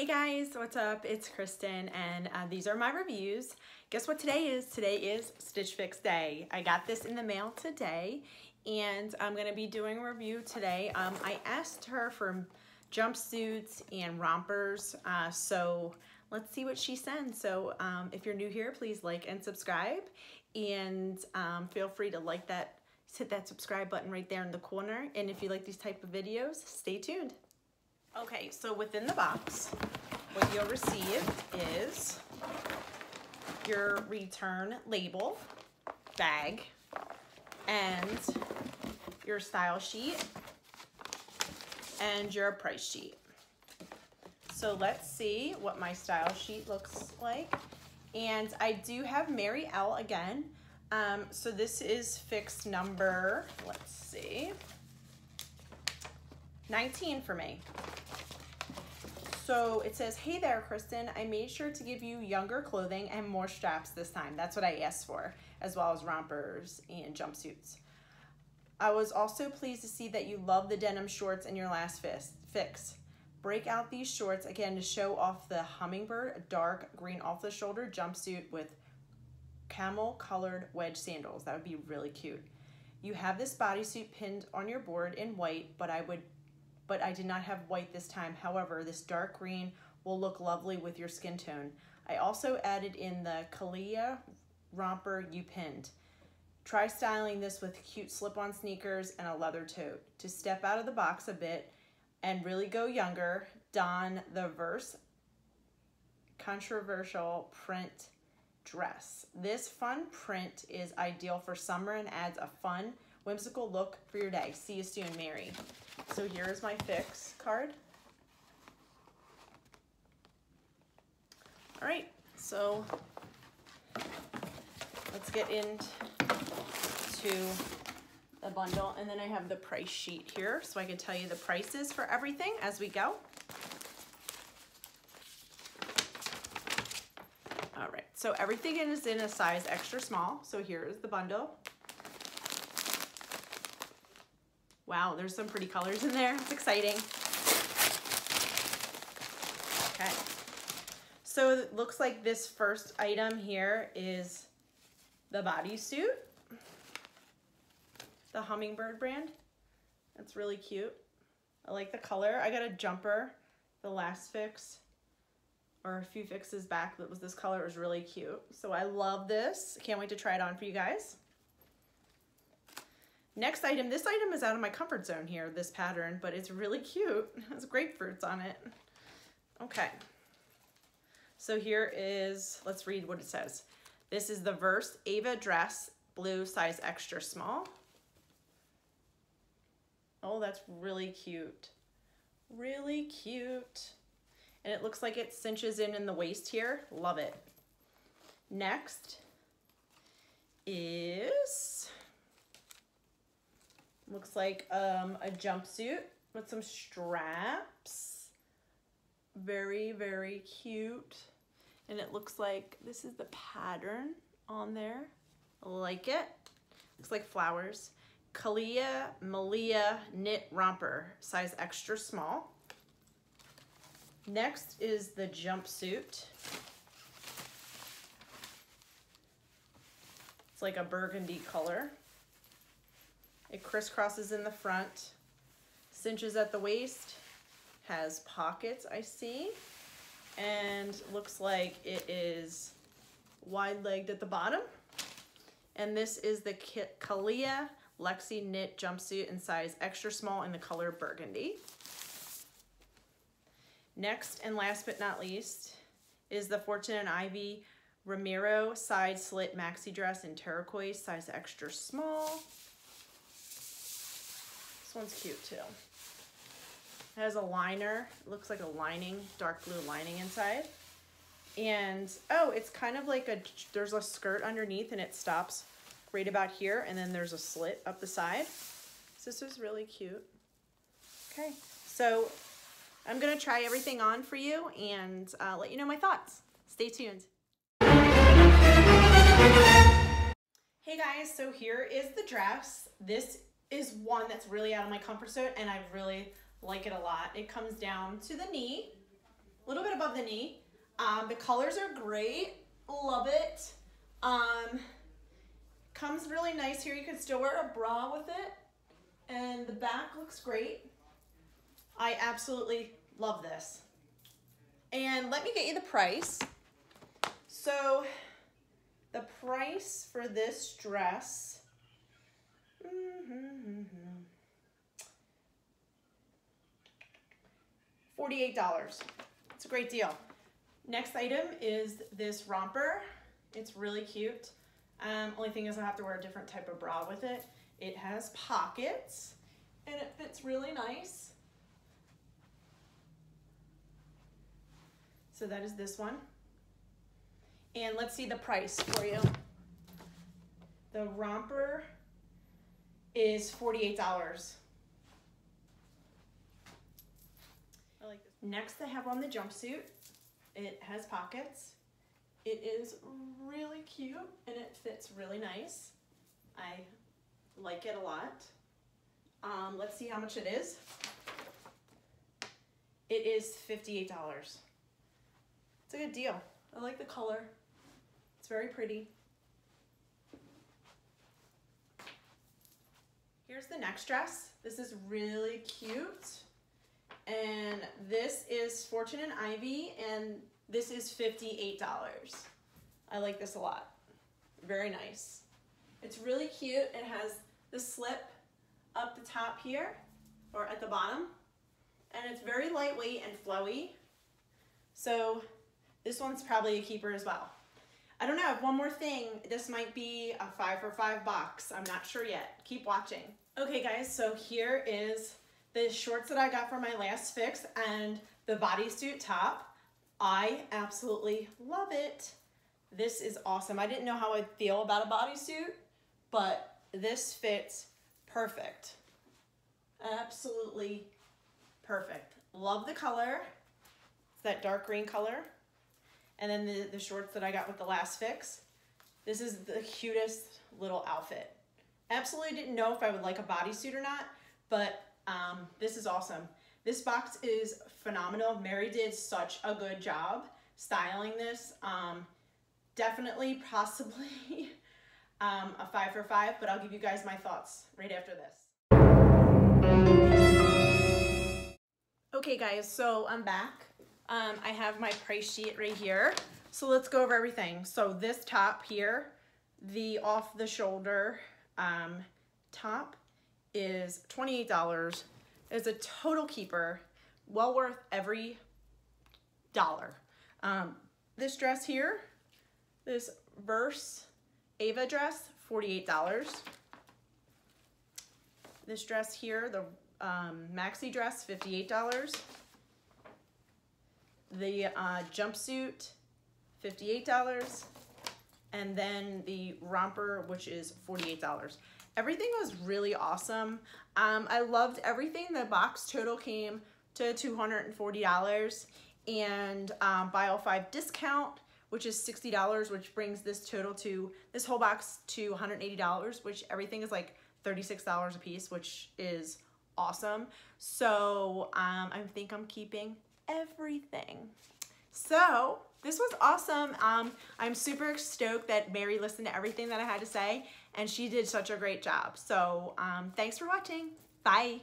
guys, what's up? It's Kristen and these are my reviews. Guess what today is? Today is Stitch Fix Day. I got this in the mail today and I'm going to be doing a review today. I asked her for jumpsuits and rompers, so let's see what she sends. So if you're new here, please like and subscribe, and feel free to hit that subscribe button right there in the corner. And if you like these type of videos, stay tuned. Okay, so within the box, what you'll receive is your return label, bag, and your style sheet, and your price sheet. So let's see what my style sheet looks like. And I do have Mary L again. So this is fix number, let's see, 19 for me. So it says, hey there, Kristen, I made sure to give you younger clothing and more straps this time. That's what I asked for, as well as rompers and jumpsuits. I was also pleased to see that you love the denim shorts in your last fix. Break out these shorts again to show off the Hummingbird dark green off-the-shoulder jumpsuit with camel colored wedge sandals. That would be really cute. You have this bodysuit pinned on your board in white, but I did not have white this time. However, this dark green will look lovely with your skin tone. I also added in the Kalia romper you pinned. Try styling this with cute slip-on sneakers and a leather tote. To step out of the box a bit and really go younger, don the controversial print dress. This fun print is ideal for summer and adds a fun, whimsical look for your day. See you soon, Mary. So here's my fix card. All right, so let's get into the bundle, and then I have the price sheet here so I can tell you the prices for everything as we go. All right, so everything is in a size extra small. So here is the bundle. Wow, there's some pretty colors in there. It's exciting. Okay. So it looks like this first item here is the bodysuit, the Hummingbird brand. That's really cute. I like the color. I got a jumper the last fix, or a few fixes back, that was this color. It was really cute. So I love this. Can't wait to try it on for you guys. Next item, this item is out of my comfort zone here, this pattern, but it's really cute. It has grapefruits on it. Okay. So here is, let's read what it says. This is the Verse Ava dress, blue, size extra small. Oh, that's really cute. Really cute. And it looks like it cinches in the waist here. Love it. Next is, looks like a jumpsuit with some straps. Very, very cute. And it looks like this is the pattern on there. I like it. Looks like flowers. Kalia Malia knit romper, size extra small. Next is the jumpsuit. It's like a burgundy color. It crisscrosses in the front, cinches at the waist, has pockets, I see, and looks like it is wide-legged at the bottom. And this is the Kalia Lexi knit jumpsuit in size extra small in the color burgundy. Next and last but not least is the Fortune and Ivy Ramiro side slit maxi dress in turquoise, size extra small. This one's cute too. It has a liner, it looks like a lining, dark blue lining inside. And oh, it's kind of like there's a skirt underneath and it stops right about here, and then there's a slit up the side. So this is really cute. Okay, so I'm gonna try everything on for you and let you know my thoughts. Stay tuned. Hey guys, so here is the dress. This is one that's really out of my comfort zone and I really like it a lot. It comes down to the knee a little bit above the knee. The colors are great, love it. Comes really nice here. You can still wear a bra with it, and the back looks great. I absolutely love this. And let me get you the price. So the price for this dress, $48. It's a great deal. Next item is this romper. It's really cute. Only thing is I have to wear a different type of bra with it. It has pockets and it fits really nice. So that is this one. And let's see the price for you. The romper is $48. I like this. Next I have on the jumpsuit. It has pockets. It is really cute and it fits really nice. I like it a lot. Let's see how much it is. It is $58. It's a good deal. I like the color. It's very pretty. Here's the next dress. This is really cute. And this is Fortune and Ivy, and this is $58. I like this a lot. Very nice. It's really cute. It has the slip up the top here, or at the bottom, and it's very lightweight and flowy. So this one's probably a keeper as well. I don't know, I have one more thing. This might be a 5 for $5 box. I'm not sure yet. Keep watching. Okay guys, so here is the shorts that I got for my last fix and the bodysuit top. I absolutely love it. This is awesome. I didn't know how I'd feel about a bodysuit, but this fits perfect. Absolutely perfect. Love the color. It's that dark green color. And then the shorts that I got with the last fix. This is the cutest little outfit. Absolutely didn't know if I would like a bodysuit or not, but this is awesome. This box is phenomenal. Mary did such a good job styling this. Definitely, possibly a 5 for $5, but I'll give you guys my thoughts right after this. Okay guys, so I'm back. I have my price sheet right here. So let's go over everything. So this top here, the off the shoulder top is $28. It's a total keeper, well worth every dollar. This dress here, this Verse Ava dress, $48. This dress here, the maxi dress, $58. The jumpsuit, $58. And then the romper, which is $48. Everything was really awesome. I loved everything. The box total came to $240, and buy all 5 discount, which is $60, which brings this total to, this whole box to $180, which everything is like $36 a piece, which is awesome. So I think I'm keeping everything. So this was awesome. I'm super stoked that Mary listened to everything that I had to say, and she did such a great job. So thanks for watching. Bye.